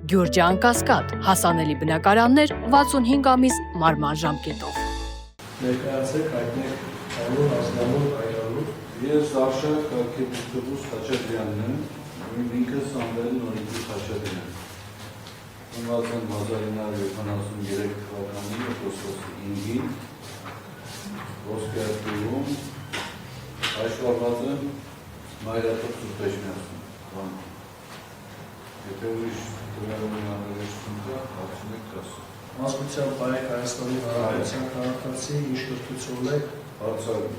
Գյուրջան Կասկադ, հասանելի բնակարաններ 65 ամիս մարման ժամկետով։ Ներկայացեք հայտնեք անուն, ազգանուն, հայրանուն։ Ես Արշակ Արքեպիսկոպոս Խաչատրյանն եմ, ինքս Սամվել Նորիկի Խաչատրյան եմ։ Ծնված եմ 1973 թվականի օգոստոսի 5-ին Ոսկեգրում, հաշվառված եմ Մայրաթոք Սուրբ Էջմիածնում։ Եթե ուրիշ դրանում անհրաժեշտություն կա, հարցնեք ասեք։ Ազգությամբ հայ Հայաստանի Հանրապետության քաղաքացի, ինչ կրթություն եք, Հարցակում։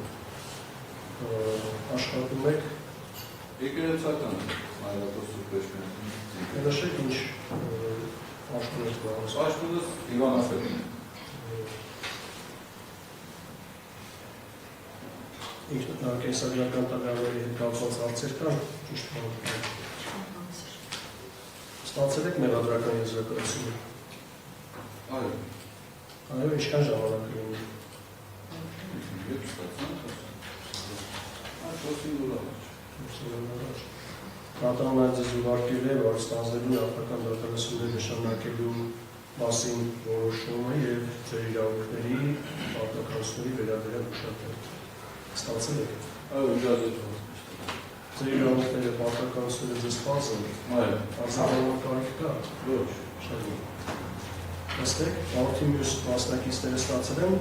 աշխատում եք, Եկեղեցական Մայրաթոք Սուրբ Էջմիածնում։ նշեք ինչ աշխատում եք բանս։ Աշխատում Իվանասետին է։ Կենսագրական տվյալների հետ կապված հարցեր կան, ճիշտ բան։ Ստացել եք մեղադրական եզրակացություն։ Այո։ Այո, ինչքան ժամանակ ունի։ Եվ ստացան, այդ 4-5 առաջ։ Կատարում այն ձեզ ուղարկել է, որ ստանձնելու նախնական դատարանություններ նշանակելու մասին որոշումը և ձեր իրավունքների պարտականությունների վերաբերյալ ուշադրել։ Ստացել եք։ Այո, իջազետով։ Ձեր իրավունքները պարտականությունները ձեզ պարզ են։ Այո։ Արձանագրման կարիք կա։ Ոչ։ Շատ լավ։ Տեսեք, հաղորդի մյուս մասնակիցները ստացել են